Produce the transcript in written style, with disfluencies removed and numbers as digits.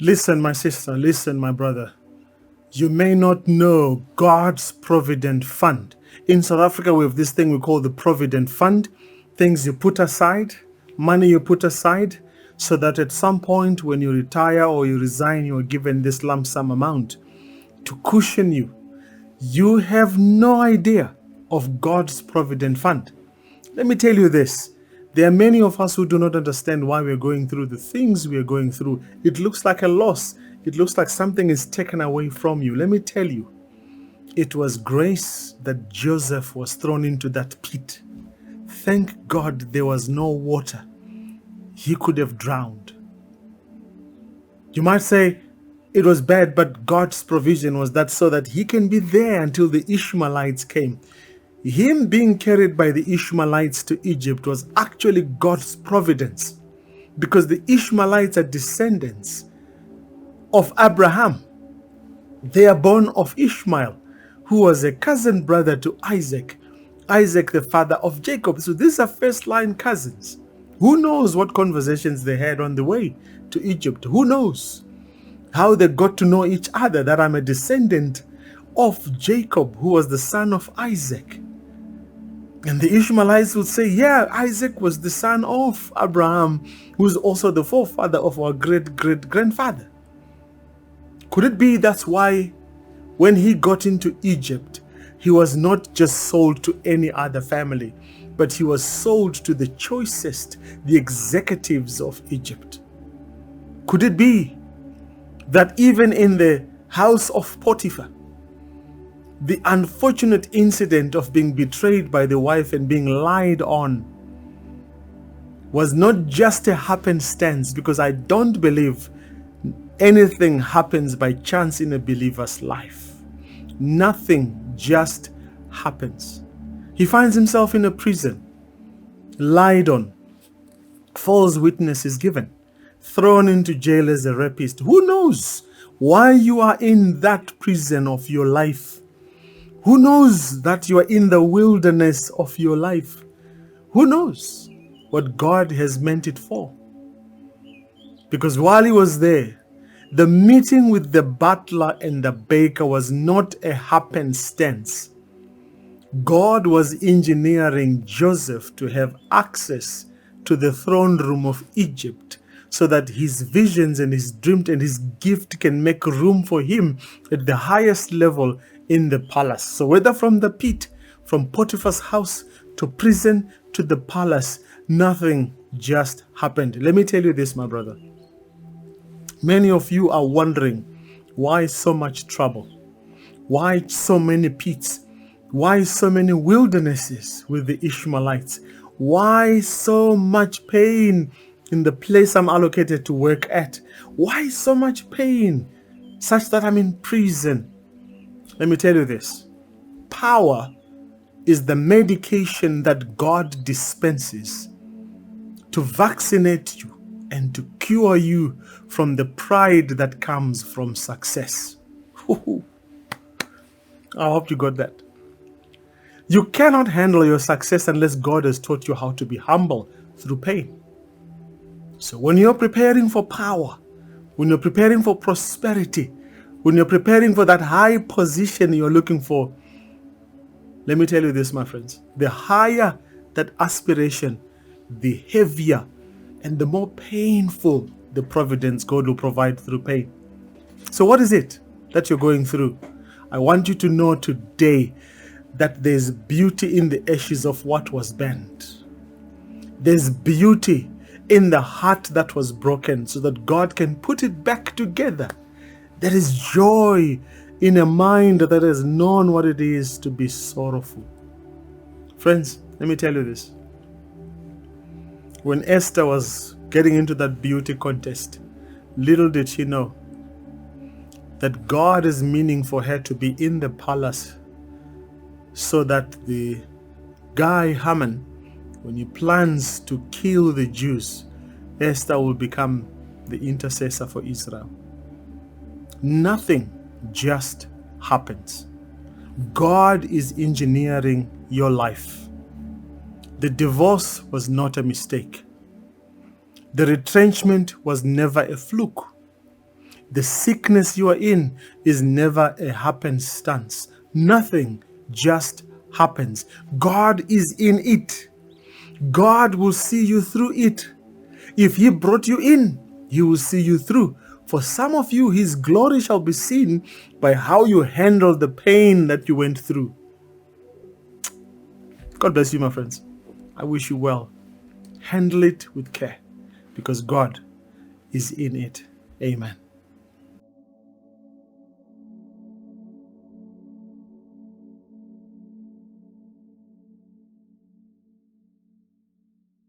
Listen, my sister, listen, my brother. You may not know God's Provident Fund. In South Africa, we have this thing we call the Provident Fund. Things you put aside, money you put aside, so that at some point when you retire or you resign, you are given this lump sum amount to cushion you. You have no idea of God's Provident Fund. Let me tell you this. There are many of us who do not understand why we're going through the things we are going through. It looks like a loss. It looks like something is taken away from you. Let me tell you, it was grace that Joseph was thrown into that pit. Thank God there was no water. He could have drowned. You might say it was bad, but God's provision was that so that he can be there until the Ishmaelites came. Him being carried by the Ishmaelites to Egypt was actually God's providence, because the Ishmaelites are descendants of Abraham. They are born of Ishmael, who was a cousin brother to Isaac. Isaac, the father of Jacob. So these are first line cousins. Who knows what conversations they had on the way to Egypt? Who knows how they got to know each other, that I'm a descendant of Jacob, who was the son of Isaac. And the Ishmaelites would say, yeah, Isaac was the son of Abraham, who's also the forefather of our great-great-grandfather. Could it be that's why when he got into Egypt, he was not just sold to any other family, but he was sold to the choicest, the executives of Egypt? Could it be that even in the house of Potiphar, the unfortunate incident of being betrayed by the wife and being lied on was not just a happenstance? Because I don't believe anything happens by chance in a believer's life. Nothing just happens. He finds himself in a prison, lied on, false witness is given, thrown into jail as a rapist. Who knows why you are in that prison of your life? Who knows that you are in the wilderness of your life? Who knows what God has meant it for? Because while he was there, the meeting with the butler and the baker was not a happenstance. God was engineering Joseph to have access to the throne room of Egypt, so that his visions and his dreams and his gift can make room for him at the highest level in the palace. So whether from the pit, from Potiphar's house to prison to the palace, nothing just happened. Let me tell you this, my brother. Many of you are wondering, why so much trouble? Why so many pits? Why so many wildernesses with the Ishmaelites? Why so much pain in the place I'm allocated to work at? Why so much pain such that I'm in prison? Let me tell you this. Power is the medication that God dispenses to vaccinate you and to cure you from the pride that comes from success. I hope you got that. You cannot handle your success unless God has taught you how to be humble through pain. So when you're preparing for power, when you're preparing for prosperity, when you're preparing for that high position you're looking for, let me tell you this, my friends. The higher that aspiration, the heavier and the more painful the providence God will provide through pain. So what is it that you're going through? I want you to know today that there's beauty in the ashes of what was bent. There's beauty in the heart that was broken, so that God can put it back together. There is joy in a mind that has known what it is to be sorrowful. Friends, let me tell you this. When Esther was getting into that beauty contest, little did she know that God is meaning for her to be in the palace, so that the guy Haman, when he plans to kill the Jews, Esther will become the intercessor for Israel. Nothing just happens. God is engineering your life. The divorce was not a mistake. The retrenchment was never a fluke. The sickness you are in is never a happenstance. Nothing just happens. God is in it. God will see you through it. If He brought you in, He will see you through. For some of you, His glory shall be seen by how you handle the pain that you went through. God bless you, my friends. I wish you well. Handle it with care because God is in it. Amen.